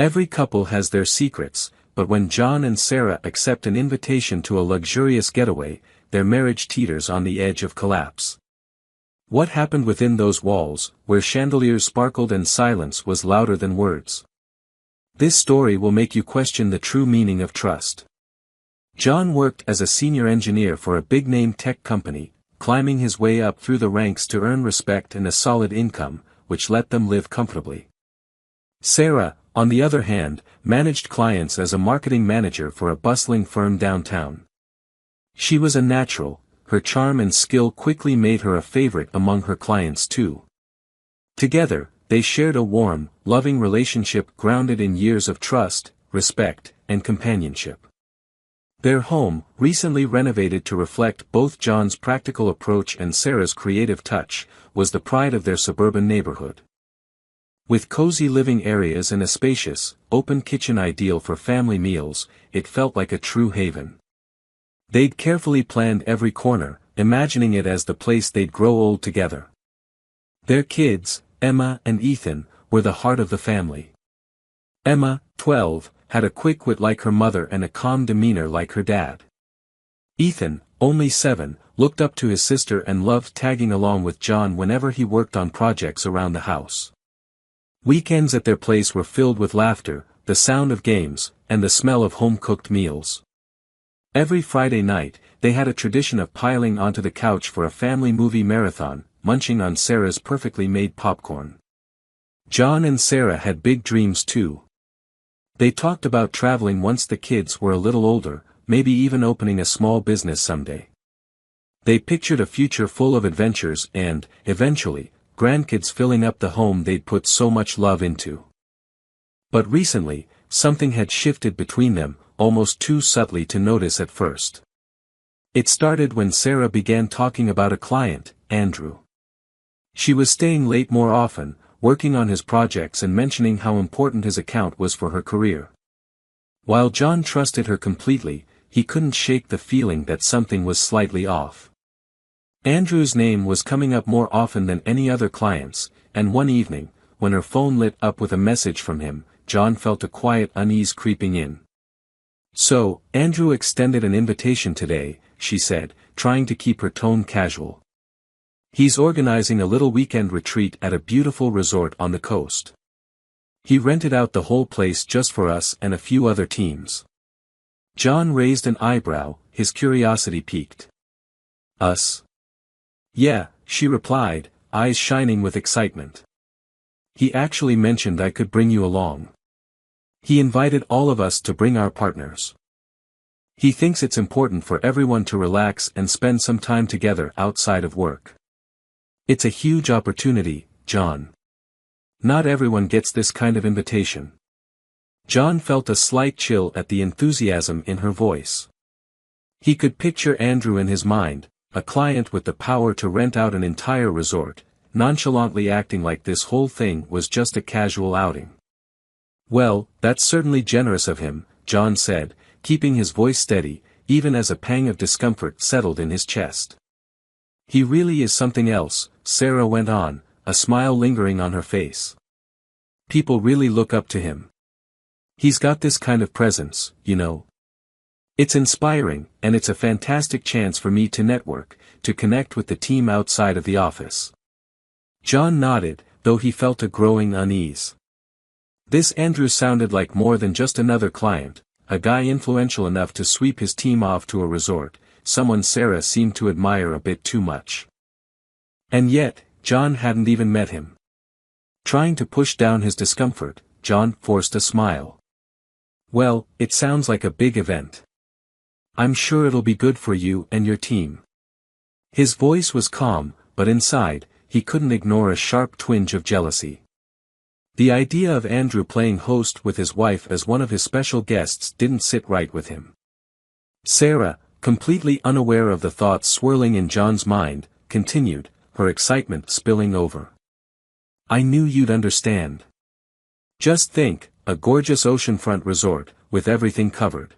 Every couple has their secrets, but when John and Sarah accept an invitation to a luxurious getaway, their marriage teeters on the edge of collapse. What happened within those walls, where chandeliers sparkled and silence was louder than words? This story will make you question the true meaning of trust. John worked as a senior engineer for a big-name tech company, climbing his way up through the ranks to earn respect and a solid income, which let them live comfortably. Sarah, on the other hand, managed clients as a marketing manager for a bustling firm downtown. She was a natural. Her charm and skill quickly made her a favorite among her clients too. Together, they shared a warm, loving relationship grounded in years of trust, respect, and companionship. Their home, recently renovated to reflect both John's practical approach and Sarah's creative touch, was the pride of their suburban neighborhood. With cozy living areas and a spacious, open kitchen ideal for family meals, it felt like a true haven. They'd carefully planned every corner, imagining it as the place they'd grow old together. Their kids, Emma and Ethan, were the heart of the family. Emma, 12, had a quick wit like her mother and a calm demeanor like her dad. Ethan, only 7, looked up to his sister and loved tagging along with John whenever he worked on projects around the house. Weekends at their place were filled with laughter, the sound of games, and the smell of home-cooked meals. Every Friday night, they had a tradition of piling onto the couch for a family movie marathon, munching on Sarah's perfectly made popcorn. John and Sarah had big dreams too. They talked about traveling once the kids were a little older, maybe even opening a small business someday. They pictured a future full of adventures and, eventually, grandkids filling up the home they'd put so much love into. But recently, something had shifted between them, almost too subtly to notice at first. It started when Sarah began talking about a client, Andrew. She was staying late more often, working on his projects and mentioning how important his account was for her career. While John trusted her completely, he couldn't shake the feeling that something was slightly off. Andrew's name was coming up more often than any other client's, and one evening, when her phone lit up with a message from him, John felt a quiet unease creeping in. "So, Andrew extended an invitation today," she said, trying to keep her tone casual. "He's organizing a little weekend retreat at a beautiful resort on the coast. He rented out the whole place just for us and a few other teams." John raised an eyebrow, his curiosity piqued. "Us?" "Yeah," she replied, eyes shining with excitement. "He actually mentioned I could bring you along. He invited all of us to bring our partners. He thinks it's important for everyone to relax and spend some time together outside of work. It's a huge opportunity, John. Not everyone gets this kind of invitation." John felt a slight chill at the enthusiasm in her voice. He could picture Andrew in his mind, a client with the power to rent out an entire resort, nonchalantly acting like this whole thing was just a casual outing. "Well, that's certainly generous of him," John said, keeping his voice steady, even as a pang of discomfort settled in his chest. "He really is something else," Sarah went on, a smile lingering on her face. "People really look up to him. He's got this kind of presence, you know. It's inspiring, and it's a fantastic chance for me to network, to connect with the team outside of the office." John nodded, though he felt a growing unease. This Andrew sounded like more than just another client, a guy influential enough to sweep his team off to a resort, someone Sarah seemed to admire a bit too much. And yet, John hadn't even met him. Trying to push down his discomfort, John forced a smile. "Well, it sounds like a big event. I'm sure it'll be good for you and your team." His voice was calm, but inside, he couldn't ignore a sharp twinge of jealousy. The idea of Andrew playing host with his wife as one of his special guests didn't sit right with him. Sarah, completely unaware of the thoughts swirling in John's mind, continued, her excitement spilling over. "I knew you'd understand. Just think, a gorgeous oceanfront resort, with everything covered.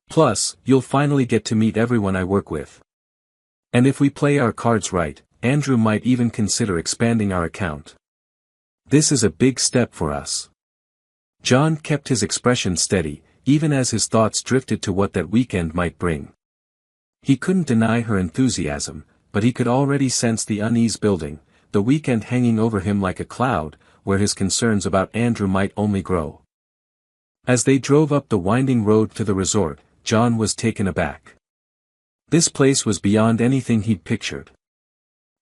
Plus, you'll finally get to meet everyone I work with. And if we play our cards right, Andrew might even consider expanding our account. This is a big step for us." John kept his expression steady, even as his thoughts drifted to what that weekend might bring. He couldn't deny her enthusiasm, but he could already sense the unease building, the weekend hanging over him like a cloud, where his concerns about Andrew might only grow. As they drove up the winding road to the resort, John was taken aback. This place was beyond anything he'd pictured.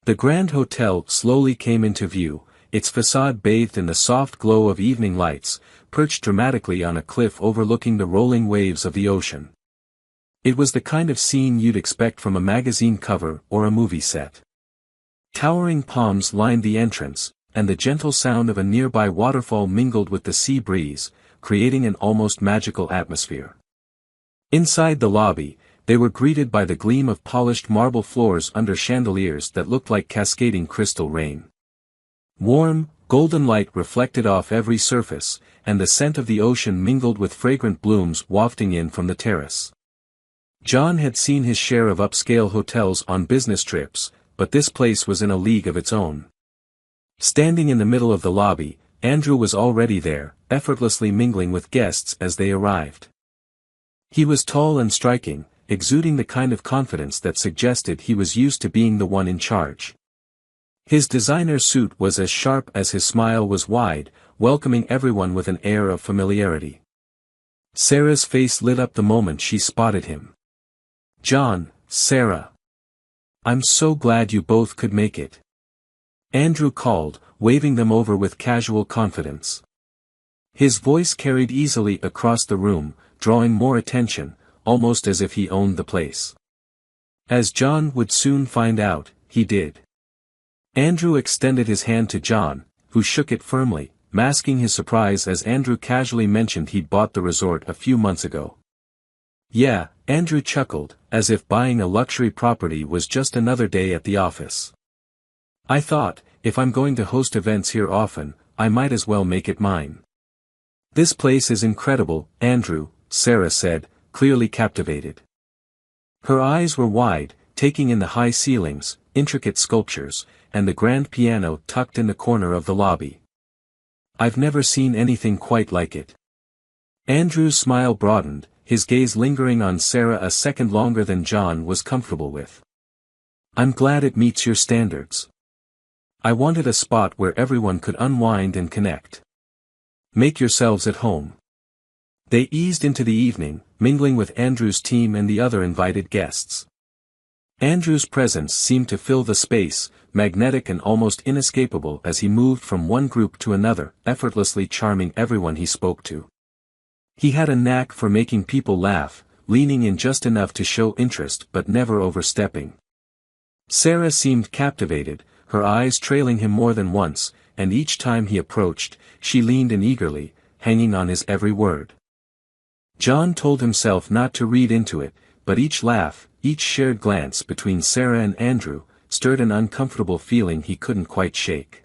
The Grand Hotel slowly came into view, its facade bathed in the soft glow of evening lights, perched dramatically on a cliff overlooking the rolling waves of the ocean. It was the kind of scene you'd expect from a magazine cover or a movie set. Towering palms lined the entrance, and the gentle sound of a nearby waterfall mingled with the sea breeze, creating an almost magical atmosphere. Inside the lobby, they were greeted by the gleam of polished marble floors under chandeliers that looked like cascading crystal rain. Warm, golden light reflected off every surface, and the scent of the ocean mingled with fragrant blooms wafting in from the terrace. John had seen his share of upscale hotels on business trips, but this place was in a league of its own. Standing in the middle of the lobby, Andrew was already there, effortlessly mingling with guests as they arrived. He was tall and striking, exuding the kind of confidence that suggested he was used to being the one in charge. His designer suit was as sharp as his smile was wide, welcoming everyone with an air of familiarity. Sarah's face lit up the moment she spotted him. "John, Sarah. I'm so glad you both could make it," Andrew called, waving them over with casual confidence. His voice carried easily across the room, drawing more attention, almost as if he owned the place. As John would soon find out, he did. Andrew extended his hand to John, who shook it firmly, masking his surprise as Andrew casually mentioned he'd bought the resort a few months ago. "Yeah," Andrew chuckled, as if buying a luxury property was just another day at the office. "I thought, if I'm going to host events here often, I might as well make it mine." "This place is incredible, Andrew," Sarah said, clearly captivated. Her eyes were wide, taking in the high ceilings, intricate sculptures, and the grand piano tucked in the corner of the lobby. "I've never seen anything quite like it." Andrew's smile broadened, his gaze lingering on Sarah a second longer than John was comfortable with. "I'm glad it meets your standards. I wanted a spot where everyone could unwind and connect. Make yourselves at home." They eased into the evening, mingling with Andrew's team and the other invited guests. Andrew's presence seemed to fill the space, magnetic and almost inescapable as he moved from one group to another, effortlessly charming everyone he spoke to. He had a knack for making people laugh, leaning in just enough to show interest but never overstepping. Sarah seemed captivated, her eyes trailing him more than once, and each time he approached, she leaned in eagerly, hanging on his every word. John told himself not to read into it, but each laugh, each shared glance between Sarah and Andrew, stirred an uncomfortable feeling he couldn't quite shake.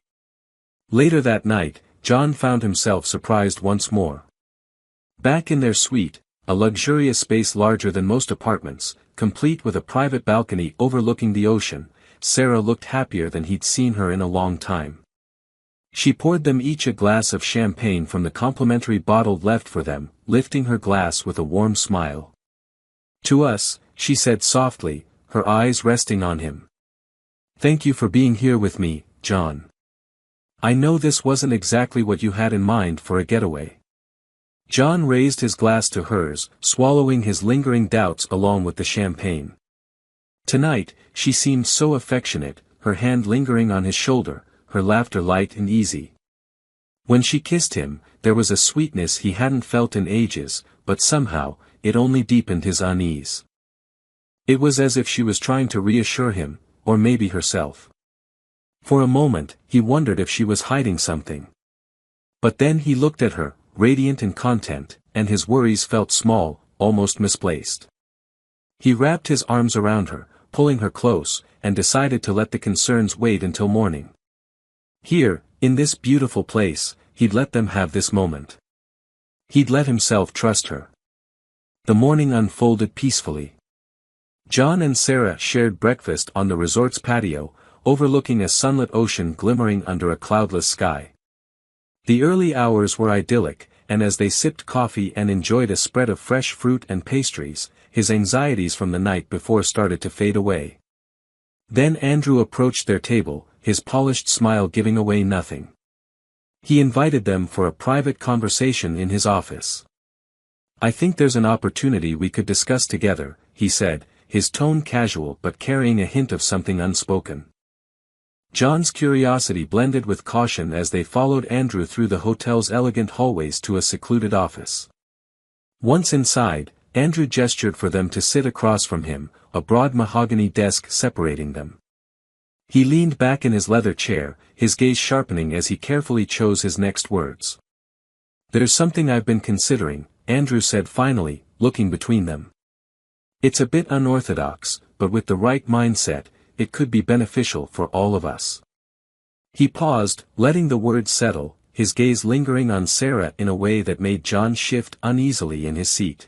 Later that night, John found himself surprised once more. Back in their suite, a luxurious space larger than most apartments, complete with a private balcony overlooking the ocean, Sarah looked happier than he'd seen her in a long time. She poured them each a glass of champagne from the complimentary bottle left for them, lifting her glass with a warm smile. "To us," she said softly, her eyes resting on him. "Thank you for being here with me, John. I know this wasn't exactly what you had in mind for a getaway." John raised his glass to hers, swallowing his lingering doubts along with the champagne. Tonight, she seemed so affectionate, her hand lingering on his shoulder, her laughter light and easy. When she kissed him, there was a sweetness he hadn't felt in ages, but somehow, it only deepened his unease. It was as if she was trying to reassure him, or maybe herself. For a moment, he wondered if she was hiding something. But then he looked at her, radiant and content, and his worries felt small, almost misplaced. He wrapped his arms around her, pulling her close, and decided to let the concerns wait until morning. Here, in this beautiful place, he'd let them have this moment. He'd let himself trust her. The morning unfolded peacefully. John and Sarah shared breakfast on the resort's patio, overlooking a sunlit ocean glimmering under a cloudless sky. The early hours were idyllic, and as they sipped coffee and enjoyed a spread of fresh fruit and pastries, his anxieties from the night before started to fade away. Then Andrew approached their table, his polished smile giving away nothing. He invited them for a private conversation in his office. "I think there's an opportunity we could discuss together," he said, his tone casual but carrying a hint of something unspoken. John's curiosity blended with caution as they followed Andrew through the hotel's elegant hallways to a secluded office. Once inside, Andrew gestured for them to sit across from him, a broad mahogany desk separating them. He leaned back in his leather chair, his gaze sharpening as he carefully chose his next words. "There's something I've been considering," Andrew said finally, looking between them. "It's a bit unorthodox, but with the right mindset, it could be beneficial for all of us." He paused, letting the words settle, his gaze lingering on Sarah in a way that made John shift uneasily in his seat.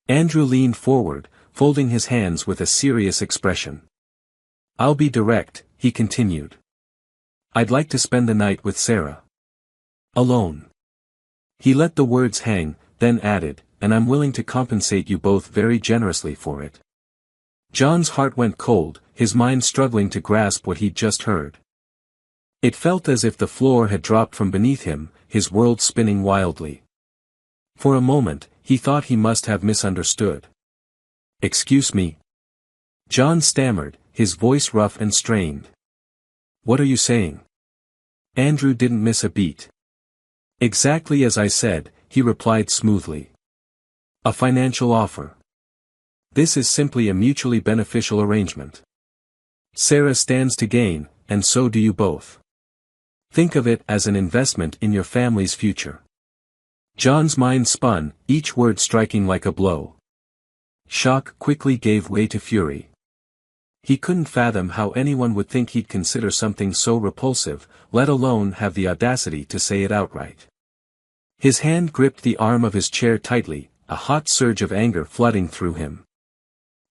Andrew leaned forward, folding his hands with a serious expression. "I'll be direct," he continued. "I'd like to spend the night with Sarah. Alone." He let the words hang, then added, "And I'm willing to compensate you both very generously for it." John's heart went cold, his mind struggling to grasp what he'd just heard. It felt as if the floor had dropped from beneath him, his world spinning wildly. For a moment, he thought he must have misunderstood. "Excuse me?" John stammered, his voice rough and strained. "What are you saying?" Andrew didn't miss a beat. "Exactly as I said," he replied smoothly. "A financial offer. This is simply a mutually beneficial arrangement. Sarah stands to gain, and so do you both. Think of it as an investment in your family's future." John's mind spun, each word striking like a blow. Shock quickly gave way to fury. He couldn't fathom how anyone would think he'd consider something so repulsive, let alone have the audacity to say it outright. His hand gripped the arm of his chair tightly, a hot surge of anger flooding through him.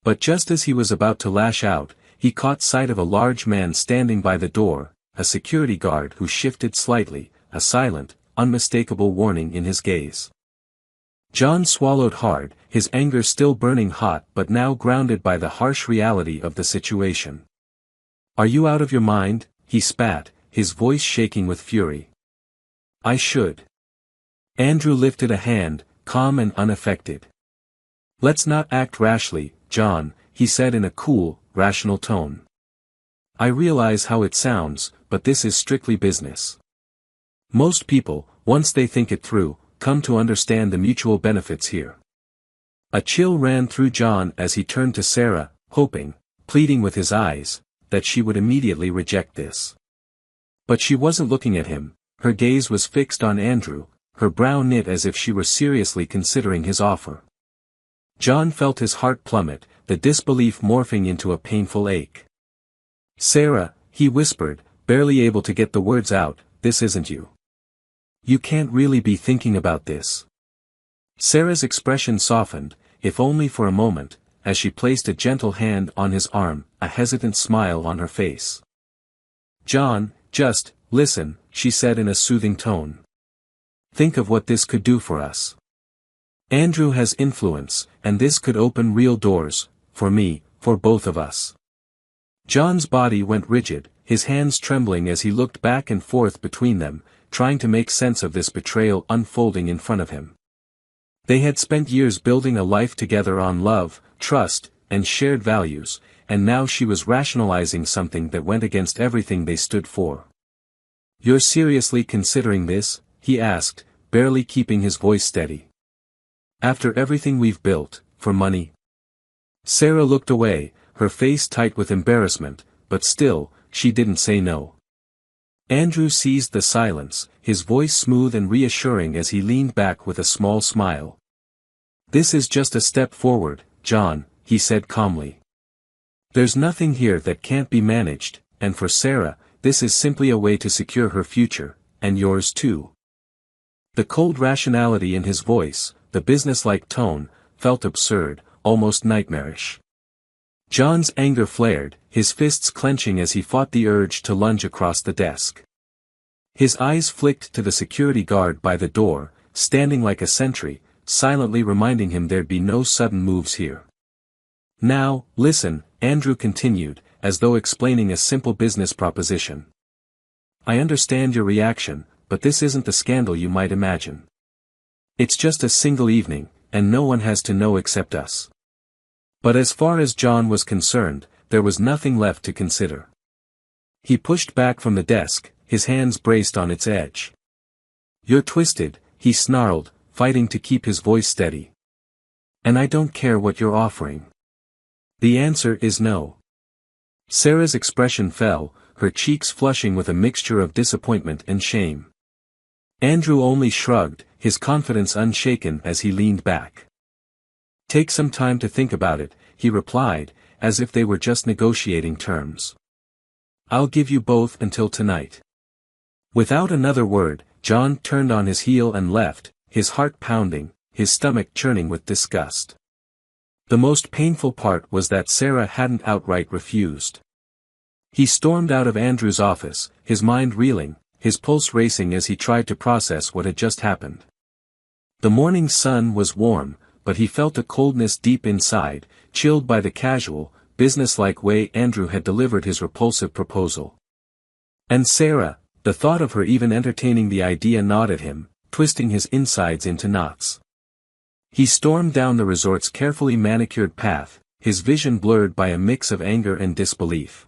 But just as he was about to lash out, he caught sight of a large man standing by the door, a security guard who shifted slightly, a silent, unmistakable warning in his gaze. John swallowed hard, his anger still burning hot but now grounded by the harsh reality of the situation. "Are you out of your mind?" he spat, his voice shaking with fury. "I should." Andrew lifted a hand, calm and unaffected. "Let's not act rashly, John," he said in a cool, rational tone. "I realize how it sounds, but this is strictly business. Most people, once they think it through, come to understand the mutual benefits here." A chill ran through John as he turned to Sarah, hoping, pleading with his eyes, that she would immediately reject this. But she wasn't looking at him, her gaze was fixed on Andrew, her brow knit as if she were seriously considering his offer. John felt his heart plummet, the disbelief morphing into a painful ache. "Sarah," he whispered, barely able to get the words out, "this isn't you. You can't really be thinking about this." Sarah's expression softened, if only for a moment, as she placed a gentle hand on his arm, a hesitant smile on her face. "John, just listen," she said in a soothing tone. "Think of what this could do for us. Andrew has influence, and this could open real doors, for me, for both of us." John's body went rigid, his hands trembling as he looked back and forth between them, trying to make sense of this betrayal unfolding in front of him. They had spent years building a life together on love, trust, and shared values, and now she was rationalizing something that went against everything they stood for. "You're seriously considering this?" he asked, barely keeping his voice steady. "After everything we've built, for money?" Sarah looked away, her face tight with embarrassment, but still, she didn't say no. Andrew seized the silence, his voice smooth and reassuring as he leaned back with a small smile. "This is just a step forward, John," he said calmly. "There's nothing here that can't be managed, and for Sarah, this is simply a way to secure her future, and yours too." The cold rationality in his voice, the businesslike tone, felt absurd, almost nightmarish. John's anger flared, his fists clenching as he fought the urge to lunge across the desk. His eyes flicked to the security guard by the door, standing like a sentry, silently reminding him there'd be no sudden moves here. Now, listen, Andrew continued, as though explaining a simple business proposition. I understand your reaction, but this isn't the scandal you might imagine. It's just a single evening, and no one has to know except us. But as far as John was concerned, there was nothing left to consider. He pushed back from the desk, his hands braced on its edge. You're twisted, he snarled, fighting to keep his voice steady. And I don't care what you're offering. The answer is no. Sarah's expression fell, her cheeks flushing with a mixture of disappointment and shame. Andrew only shrugged, his confidence unshaken as he leaned back. Take some time to think about it, he replied, as if they were just negotiating terms. I'll give you both until tonight. Without another word, John turned on his heel and left, his heart pounding, his stomach churning with disgust. The most painful part was that Sarah hadn't outright refused. He stormed out of Andrew's office, his mind reeling, his pulse racing as he tried to process what had just happened. The morning sun was warm, but he felt a coldness deep inside, chilled by the casual, businesslike way Andrew had delivered his repulsive proposal. And Sarah, the thought of her even entertaining the idea gnawed at him, twisting his insides into knots. He stormed down the resort's carefully manicured path, his vision blurred by a mix of anger and disbelief.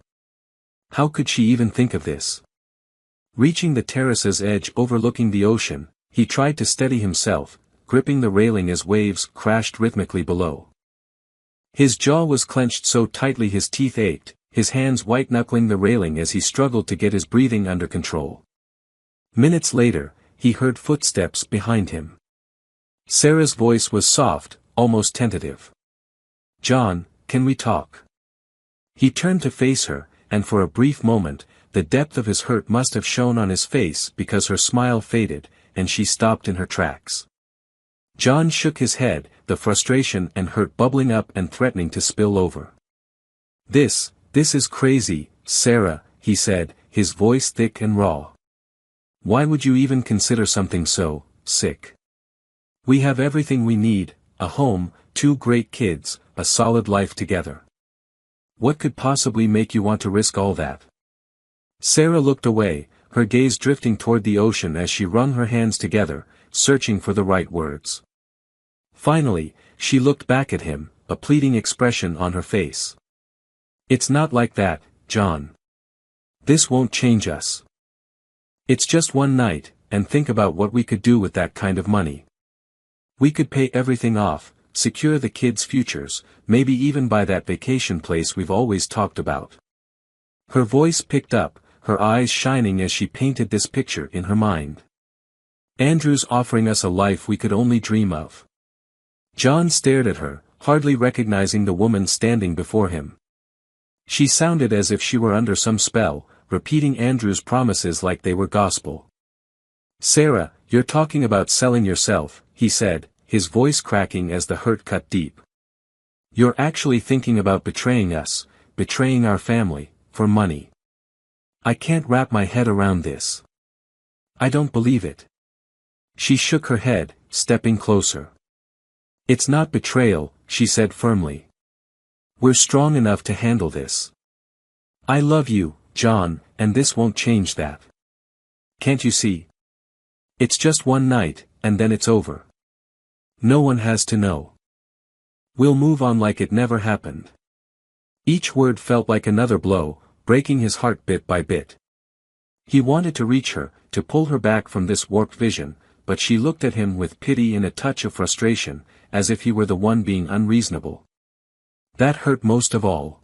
How could she even think of this? Reaching the terrace's edge overlooking the ocean, he tried to steady himself, gripping the railing as waves crashed rhythmically below. His jaw was clenched so tightly his teeth ached, his hands white-knuckling the railing as he struggled to get his breathing under control. Minutes later, he heard footsteps behind him. Sarah's voice was soft, almost tentative. John, can we talk? He turned to face her, and for a brief moment, the depth of his hurt must have shown on his face because her smile faded, and she stopped in her tracks. John shook his head, the frustration and hurt bubbling up and threatening to spill over. This is crazy, Sarah, he said, his voice thick and raw. Why would you even consider something so sick? We have everything we need, a home, 2 great kids, a solid life together. What could possibly make you want to risk all that? Sarah looked away, her gaze drifting toward the ocean as she wrung her hands together, searching for the right words. Finally, she looked back at him, a pleading expression on her face. It's not like that, John. This won't change us. It's just one night, and think about what we could do with that kind of money. We could pay everything off, secure the kids' futures, maybe even buy that vacation place we've always talked about. Her voice picked up, her eyes shining as she painted this picture in her mind. Andrew's offering us a life we could only dream of. John stared at her, hardly recognizing the woman standing before him. She sounded as if she were under some spell, repeating Andrew's promises like they were gospel. Sarah, you're talking about selling yourself, he said, his voice cracking as the hurt cut deep. You're actually thinking about betraying us, betraying our family, for money. I can't wrap my head around this. I don't believe it. She shook her head, stepping closer. It's not betrayal, she said firmly. We're strong enough to handle this. I love you, John, and this won't change that. Can't you see? It's just one night, and then it's over. No one has to know. We'll move on like it never happened. Each word felt like another blow, breaking his heart bit by bit. He wanted to reach her, to pull her back from this warped vision, but she looked at him with pity and a touch of frustration, as if he were the one being unreasonable. That hurt most of all.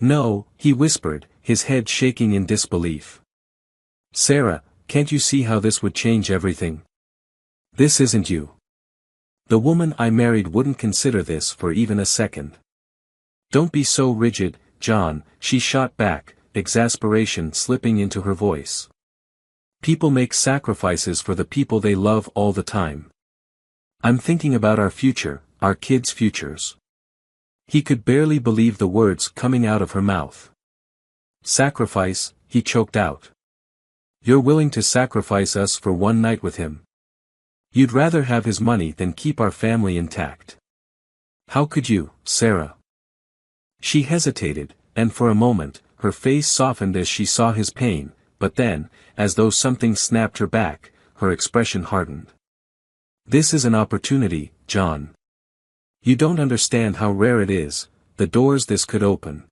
No, he whispered, his head shaking in disbelief. Sarah, can't you see how this would change everything? This isn't you. The woman I married wouldn't consider this for even a second. Don't be so rigid, John, she shot back, exasperation slipping into her voice. People make sacrifices for the people they love all the time. I'm thinking about our future, our kids' futures. He could barely believe the words coming out of her mouth. Sacrifice, he choked out. You're willing to sacrifice us for one night with him? You'd rather have his money than keep our family intact. How could you, Sarah? She hesitated, and for a moment, her face softened as she saw his pain, but then, as though something snapped her back, her expression hardened. This is an opportunity, John. You don't understand how rare it is, the doors this could open.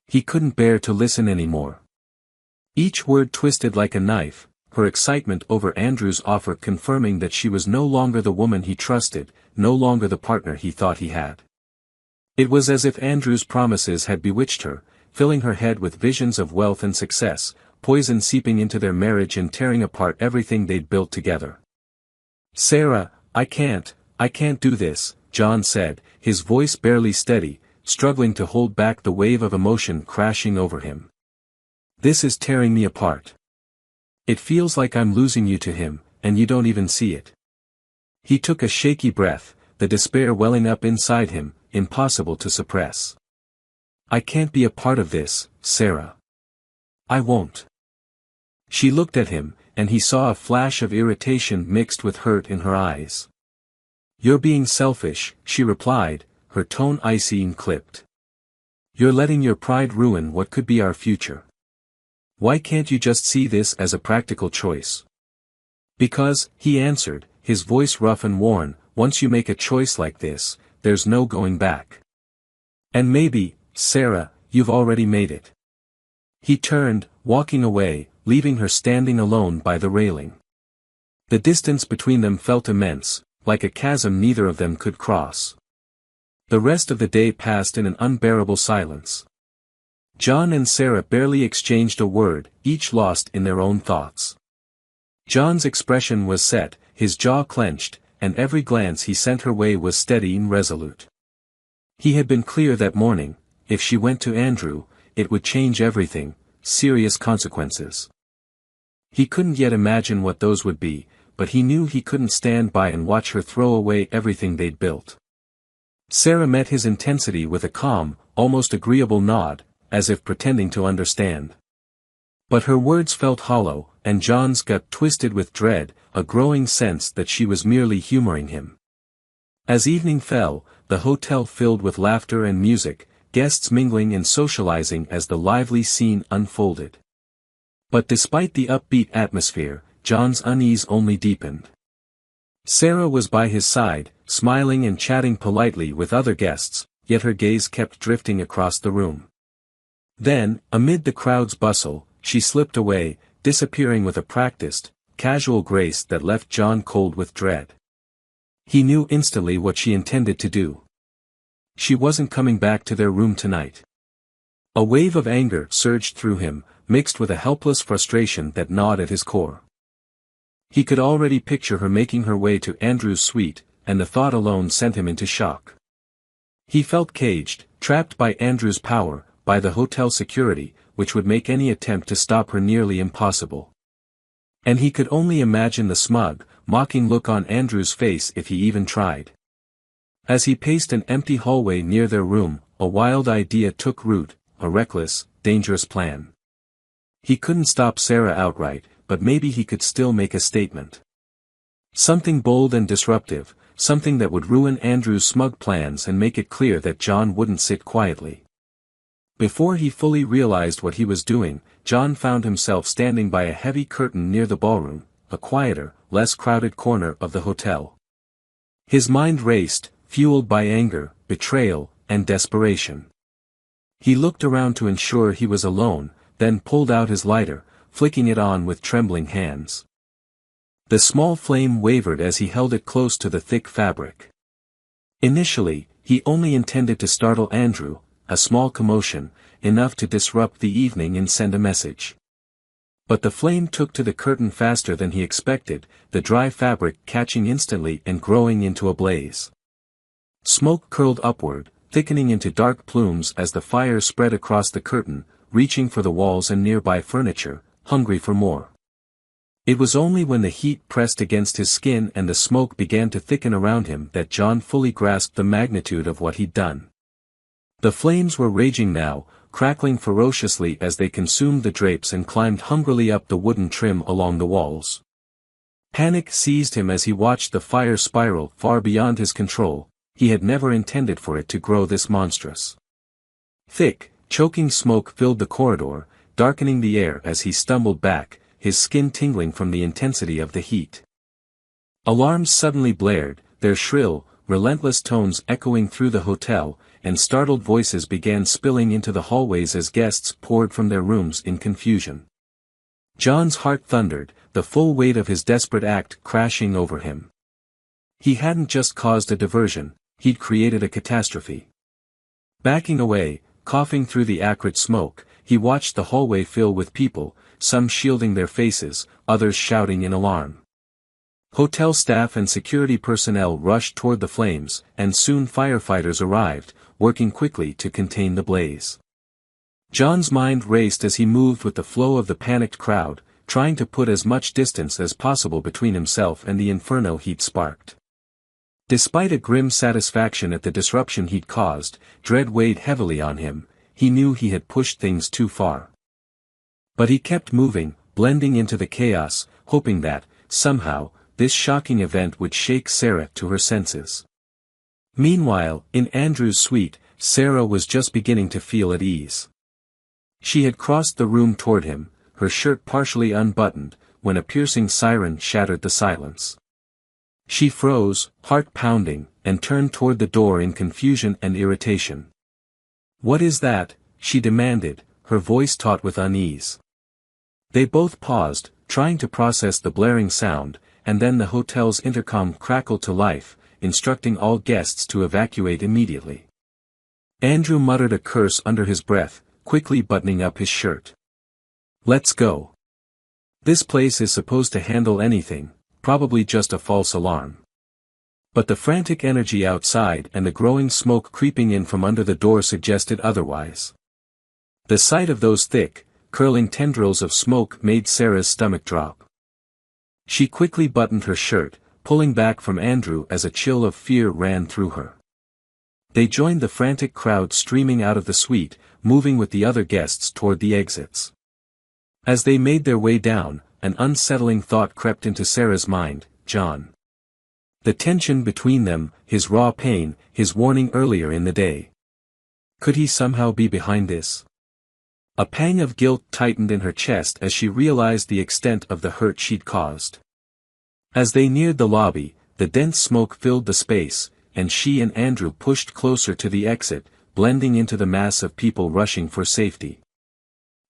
He couldn't bear to listen anymore. Each word twisted like a knife, her excitement over Andrew's offer confirming that she was no longer the woman he trusted, no longer the partner he thought he had. It was as if Andrew's promises had bewitched her, filling her head with visions of wealth and success, poison seeping into their marriage and tearing apart everything they'd built together. Sarah, I can't do this, John said, his voice barely steady, struggling to hold back the wave of emotion crashing over him. This is tearing me apart. It feels like I'm losing you to him, and you don't even see it. He took a shaky breath, the despair welling up inside him, impossible to suppress. I can't be a part of this, Sarah. I won't. She looked at him, and he saw a flash of irritation mixed with hurt in her eyes. You're being selfish, she replied, her tone icy and clipped. You're letting your pride ruin what could be our future. Why can't you just see this as a practical choice? Because, he answered, his voice rough and worn, once you make a choice like this, there's no going back. And maybe, Sarah, you've already made it. He turned, walking away, leaving her standing alone by the railing. The distance between them felt immense, like a chasm neither of them could cross. The rest of the day passed in an unbearable silence. John and Sarah barely exchanged a word, each lost in their own thoughts. John's expression was set, his jaw clenched, and every glance he sent her way was steady and resolute. He had been clear that morning, if she went to Andrew, it would change everything, serious consequences. He couldn't yet imagine what those would be, but he knew he couldn't stand by and watch her throw away everything they'd built. Sarah met his intensity with a calm, almost agreeable nod, as if pretending to understand. But her words felt hollow, and John's gut twisted with dread, a growing sense that she was merely humoring him. As evening fell, the hotel filled with laughter and music, guests mingling and socializing as the lively scene unfolded. But despite the upbeat atmosphere, John's unease only deepened. Sarah was by his side, smiling and chatting politely with other guests, yet her gaze kept drifting across the room. Then, amid the crowd's bustle, she slipped away, disappearing with a practiced, casual grace that left John cold with dread. He knew instantly what she intended to do. She wasn't coming back to their room tonight. A wave of anger surged through him, mixed with a helpless frustration that gnawed at his core. He could already picture her making her way to Andrew's suite, and the thought alone sent him into shock. He felt caged, trapped by Andrew's power, by the hotel security, which would make any attempt to stop her nearly impossible. And he could only imagine the smug, mocking look on Andrew's face if he even tried. As he paced an empty hallway near their room, a wild idea took root, a reckless, dangerous plan. He couldn't stop Sarah outright, but maybe he could still make a statement. Something bold and disruptive, something that would ruin Andrew's smug plans and make it clear that John wouldn't sit quietly. Before he fully realized what he was doing, John found himself standing by a heavy curtain near the ballroom, a quieter, less crowded corner of the hotel. His mind raced, fueled by anger, betrayal, and desperation. He looked around to ensure he was alone, then pulled out his lighter, flicking it on with trembling hands. The small flame wavered as he held it close to the thick fabric. Initially, he only intended to startle Andrew, a small commotion, enough to disrupt the evening and send a message. But the flame took to the curtain faster than he expected, the dry fabric catching instantly and growing into a blaze. Smoke curled upward, thickening into dark plumes as the fire spread across the curtain, reaching for the walls and nearby furniture, hungry for more. It was only when the heat pressed against his skin and the smoke began to thicken around him that John fully grasped the magnitude of what he'd done. The flames were raging now, crackling ferociously as they consumed the drapes and climbed hungrily up the wooden trim along the walls. Panic seized him as he watched the fire spiral far beyond his control. He had never intended for it to grow this monstrous. Thick, choking smoke filled the corridor, darkening the air as he stumbled back, his skin tingling from the intensity of the heat. Alarms suddenly blared, their shrill, relentless tones echoing through the hotel, and startled voices began spilling into the hallways as guests poured from their rooms in confusion. John's heart thundered, the full weight of his desperate act crashing over him. He hadn't just caused a diversion, he'd created a catastrophe. Backing away, coughing through the acrid smoke, he watched the hallway fill with people, some shielding their faces, others shouting in alarm. Hotel staff and security personnel rushed toward the flames, and soon firefighters arrived, working quickly to contain the blaze. John's mind raced as he moved with the flow of the panicked crowd, trying to put as much distance as possible between himself and the inferno he'd sparked. Despite a grim satisfaction at the disruption he'd caused, dread weighed heavily on him. He knew he had pushed things too far. But he kept moving, blending into the chaos, hoping that, somehow, this shocking event would shake Sarah to her senses. Meanwhile, in Andrew's suite, Sarah was just beginning to feel at ease. She had crossed the room toward him, her shirt partially unbuttoned, when a piercing siren shattered the silence. She froze, heart pounding, and turned toward the door in confusion and irritation. "What is that?" she demanded, her voice taut with unease. They both paused, trying to process the blaring sound, and then the hotel's intercom crackled to life, instructing all guests to evacuate immediately. Andrew muttered a curse under his breath, quickly buttoning up his shirt. "Let's go. This place is supposed to handle anything, probably just a false alarm." But the frantic energy outside and the growing smoke creeping in from under the door suggested otherwise. The sight of those thick, curling tendrils of smoke made Sarah's stomach drop. She quickly buttoned her shirt, pulling back from Andrew as a chill of fear ran through her. They joined the frantic crowd streaming out of the suite, moving with the other guests toward the exits. As they made their way down, an unsettling thought crept into Sarah's mind: John. The tension between them, his raw pain, his warning earlier in the day. Could he somehow be behind this? A pang of guilt tightened in her chest as she realized the extent of the hurt she'd caused. As they neared the lobby, the dense smoke filled the space, and she and Andrew pushed closer to the exit, blending into the mass of people rushing for safety.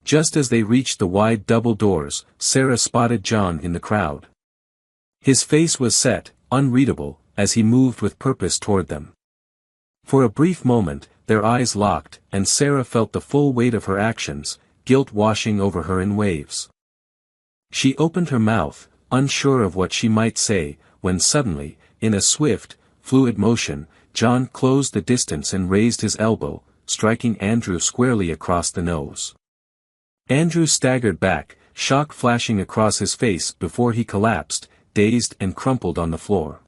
Just as they reached the wide double doors, Sarah spotted John in the crowd. His face was set, unreadable, as he moved with purpose toward them. For a brief moment, their eyes locked, and Sarah felt the full weight of her actions, guilt washing over her in waves. She opened her mouth, unsure of what she might say, when suddenly, in a swift, fluid motion, John closed the distance and raised his elbow, striking Andrew squarely across the nose. Andrew staggered back, shock flashing across his face before he collapsed, dazed and crumpled on the floor.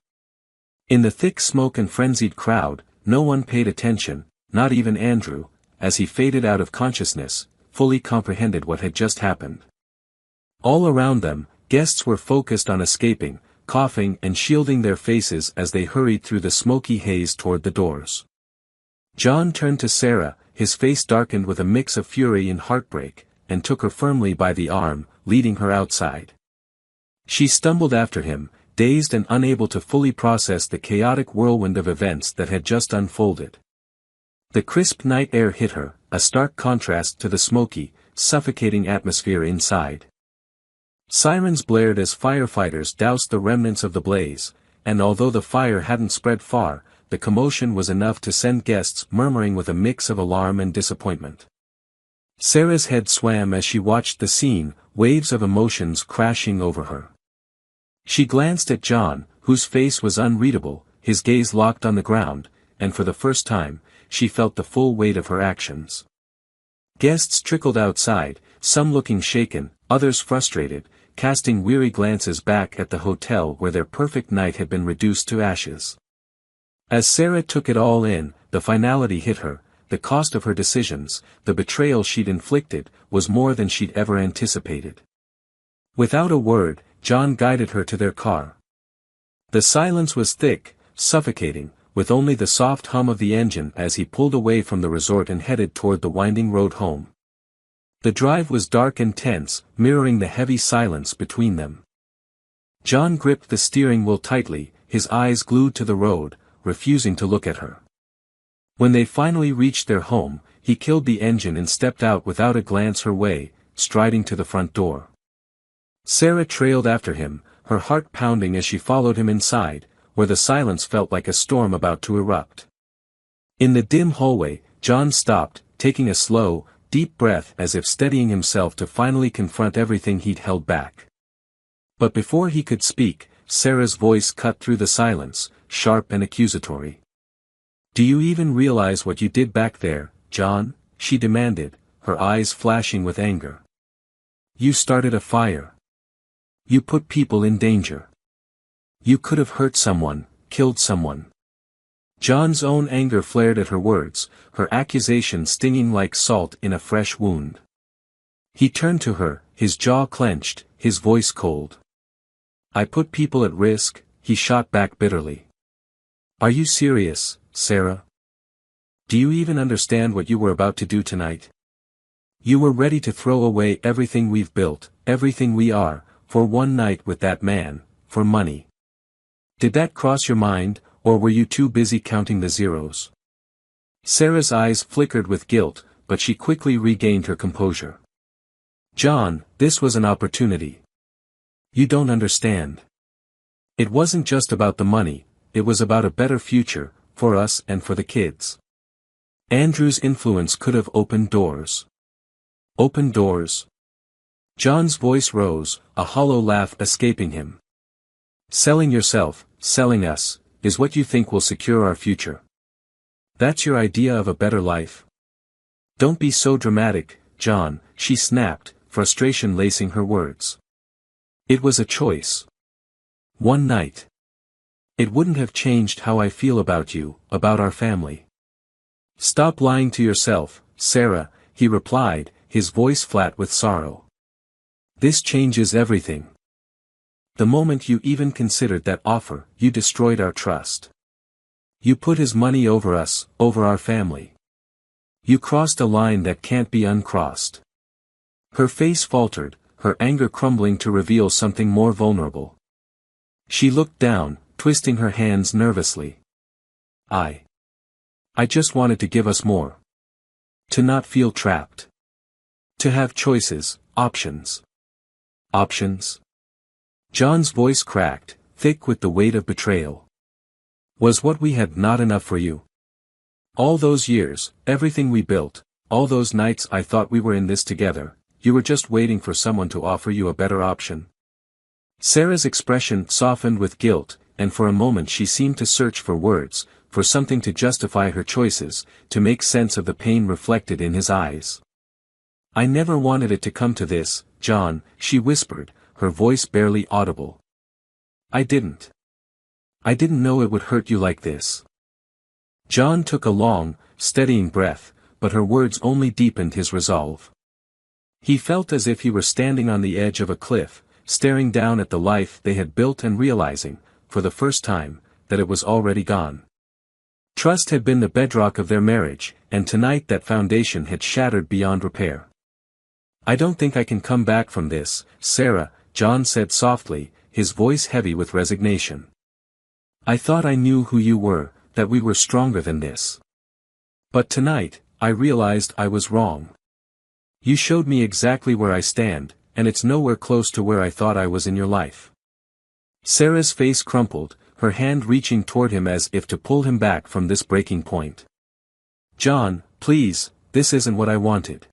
In the thick smoke and frenzied crowd, no one paid attention, not even Andrew, as he faded out of consciousness, fully comprehended what had just happened. All around them, guests were focused on escaping, coughing and shielding their faces as they hurried through the smoky haze toward the doors. John turned to Sarah, his face darkened with a mix of fury and heartbreak, and took her firmly by the arm, leading her outside. She stumbled after him, dazed and unable to fully process the chaotic whirlwind of events that had just unfolded. The crisp night air hit her, a stark contrast to the smoky, suffocating atmosphere inside. Sirens blared as firefighters doused the remnants of the blaze, and although the fire hadn't spread far, the commotion was enough to send guests murmuring with a mix of alarm and disappointment. Sarah's head swam as she watched the scene, waves of emotions crashing over her. She glanced at John, whose face was unreadable, his gaze locked on the ground, and for the first time, she felt the full weight of her actions. Guests trickled outside, some looking shaken, others frustrated, casting weary glances back at the hotel where their perfect night had been reduced to ashes. As Sarah took it all in, the finality hit her. The cost of her decisions, the betrayal she'd inflicted, was more than she'd ever anticipated. Without a word, John guided her to their car. The silence was thick, suffocating, with only the soft hum of the engine as he pulled away from the resort and headed toward the winding road home. The drive was dark and tense, mirroring the heavy silence between them. John gripped the steering wheel tightly, his eyes glued to the road, refusing to look at her. When they finally reached their home, he killed the engine and stepped out without a glance her way, striding to the front door. Sarah trailed after him, her heart pounding as she followed him inside, where the silence felt like a storm about to erupt. In the dim hallway, John stopped, taking a slow, deep breath as if steadying himself to finally confront everything he'd held back. But before he could speak, Sarah's voice cut through the silence, sharp and accusatory. "Do you even realize what you did back there, John?" she demanded, her eyes flashing with anger. "You started a fire. You put people in danger. You could have hurt someone, killed someone." John's own anger flared at her words, her accusation stinging like salt in a fresh wound. He turned to her, his jaw clenched, his voice cold. "I put people at risk," he shot back bitterly. "Are you serious, Sarah? Do you even understand what you were about to do tonight? You were ready to throw away everything we've built, everything we are, for one night with that man, for money. Did that cross your mind, or were you too busy counting the zeros?" Sarah's eyes flickered with guilt, but she quickly regained her composure. "John, this was an opportunity. You don't understand. It wasn't just about the money, it was about a better future, for us and for the kids. Andrew's influence could have opened doors." "Opened doors?" John's voice rose, a hollow laugh escaping him. "Selling yourself, selling us, is what you think will secure our future? That's your idea of a better life? Don't be so dramatic, John," she snapped, frustration lacing her words. "It was a choice. One night. It wouldn't have changed how I feel about you, about our family." "Stop lying to yourself, Sarah," he replied, his voice flat with sorrow. "This changes everything. The moment you even considered that offer, you destroyed our trust. You put his money over us, over our family. You crossed a line that can't be uncrossed." Her face faltered, her anger crumbling to reveal something more vulnerable. She looked down, twisting her hands nervously. I just wanted to give us more. To not feel trapped. To have choices, options." "Options?" John's voice cracked, thick with the weight of betrayal. "Was what we had not enough for you? All those years, everything we built, all those nights I thought we were in this together, you were just waiting for someone to offer you a better option?" Sarah's expression softened with guilt, and for a moment she seemed to search for words, for something to justify her choices, to make sense of the pain reflected in his eyes. "I never wanted it to come to this, John," she whispered, her voice barely audible. I didn't know it would hurt you like this." John took a long, steadying breath, but her words only deepened his resolve. He felt as if he were standing on the edge of a cliff, staring down at the life they had built and realizing, for the first time, that it was already gone. Trust had been the bedrock of their marriage, and tonight that foundation had shattered beyond repair. "I don't think I can come back from this, Sarah," John said softly, his voice heavy with resignation. "I thought I knew who you were, that we were stronger than this. But tonight, I realized I was wrong. You showed me exactly where I stand, and it's nowhere close to where I thought I was in your life." Sarah's face crumpled, her hand reaching toward him as if to pull him back from this breaking point. "John, please, this isn't what I wanted.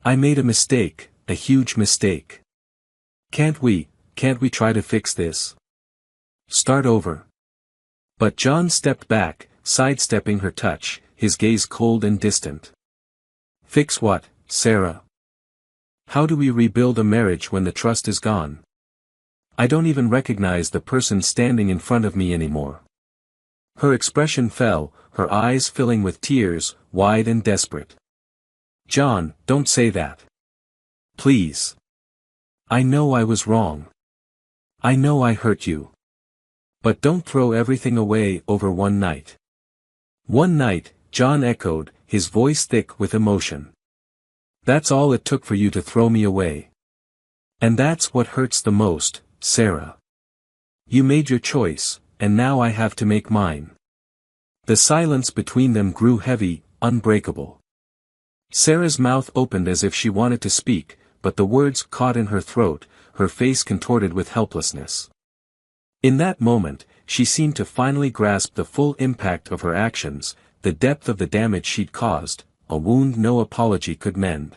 I made a mistake, a huge mistake. Can't we try to fix this? Start over?" But John stepped back, sidestepping her touch, his gaze cold and distant. "Fix what, Sarah? How do we rebuild a marriage when the trust is gone? I don't even recognize the person standing in front of me anymore." Her expression fell, her eyes filling with tears, wide and desperate. "John, don't say that. Please. I know I was wrong. I know I hurt you. But don't throw everything away over one night. One night, John echoed, his voice thick with emotion. That's all it took for you to throw me away. And that's what hurts the most, Sarah. You made your choice, and now I have to make mine. The silence between them grew heavy, unbreakable. Sarah's mouth opened as if she wanted to speak, but the words caught in her throat, her face contorted with helplessness. In that moment, she seemed to finally grasp the full impact of her actions, the depth of the damage she'd caused, a wound no apology could mend.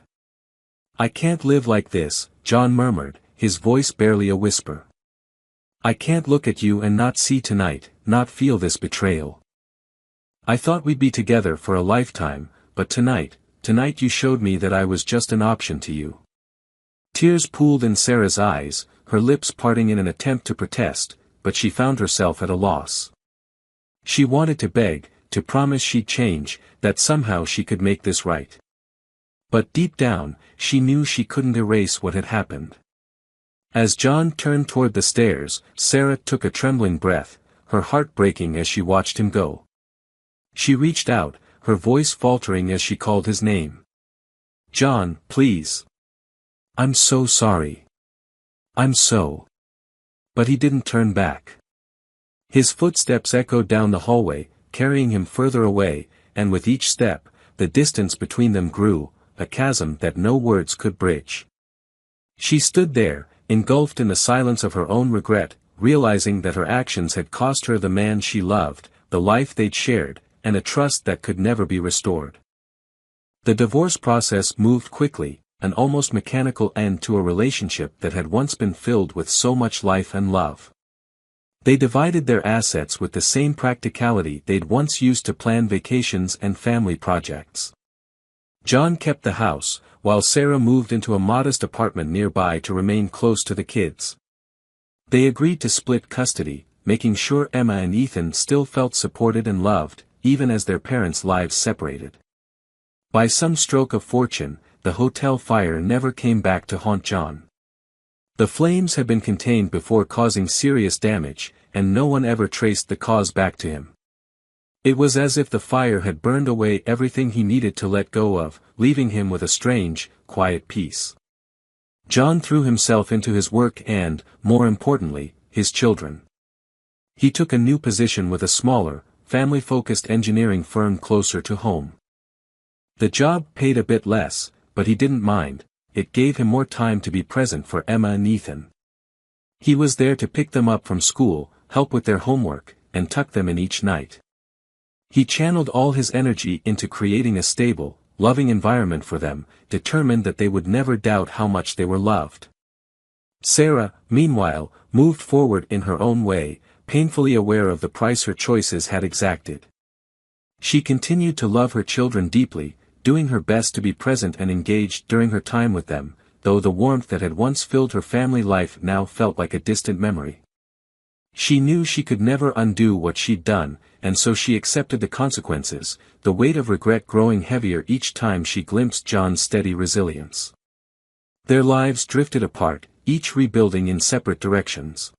I can't live like this, John murmured, his voice barely a whisper. I can't look at you and not see tonight, not feel this betrayal. I thought we'd be together for a lifetime, but tonight you showed me that I was just an option to you. Tears pooled in Sarah's eyes, her lips parting in an attempt to protest, but she found herself at a loss. She wanted to beg, to promise she'd change, that somehow she could make this right. But deep down, she knew she couldn't erase what had happened. As John turned toward the stairs, Sarah took a trembling breath, her heart breaking as she watched him go. She reached out, her voice faltering as she called his name. John, please. I'm so sorry. I'm so. But he didn't turn back. His footsteps echoed down the hallway, carrying him further away, and with each step, the distance between them grew, a chasm that no words could bridge. She stood there, engulfed in the silence of her own regret, realizing that her actions had cost her the man she loved, the life they'd shared, and a trust that could never be restored. The divorce process moved quickly, an almost mechanical end to a relationship that had once been filled with so much life and love. They divided their assets with the same practicality they'd once used to plan vacations and family projects. John kept the house, while Sarah moved into a modest apartment nearby to remain close to the kids. They agreed to split custody, making sure Emma and Ethan still felt supported and loved, even as their parents' lives separated. By some stroke of fortune, the hotel fire never came back to haunt John. The flames had been contained before causing serious damage, and no one ever traced the cause back to him. It was as if the fire had burned away everything he needed to let go of, leaving him with a strange, quiet peace. John threw himself into his work and, more importantly, his children. He took a new position with a smaller, family-focused engineering firm closer to home. The job paid a bit less, but he didn't mind, it gave him more time to be present for Emma and Ethan. He was there to pick them up from school, help with their homework, and tuck them in each night. He channeled all his energy into creating a stable, loving environment for them, determined that they would never doubt how much they were loved. Sarah, meanwhile, moved forward in her own way, painfully aware of the price her choices had exacted. She continued to love her children deeply, doing her best to be present and engaged during her time with them, though the warmth that had once filled her family life now felt like a distant memory. She knew she could never undo what she'd done, and so she accepted the consequences, the weight of regret growing heavier each time she glimpsed John's steady resilience. Their lives drifted apart, each rebuilding in separate directions.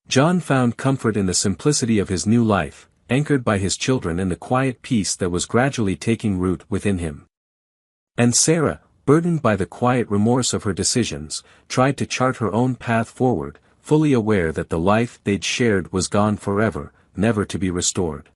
John found comfort in the simplicity of his new life, anchored by his children and the quiet peace that was gradually taking root within him. And Sarah, burdened by the quiet remorse of her decisions, tried to chart her own path forward, fully aware that the life they'd shared was gone forever, never to be restored.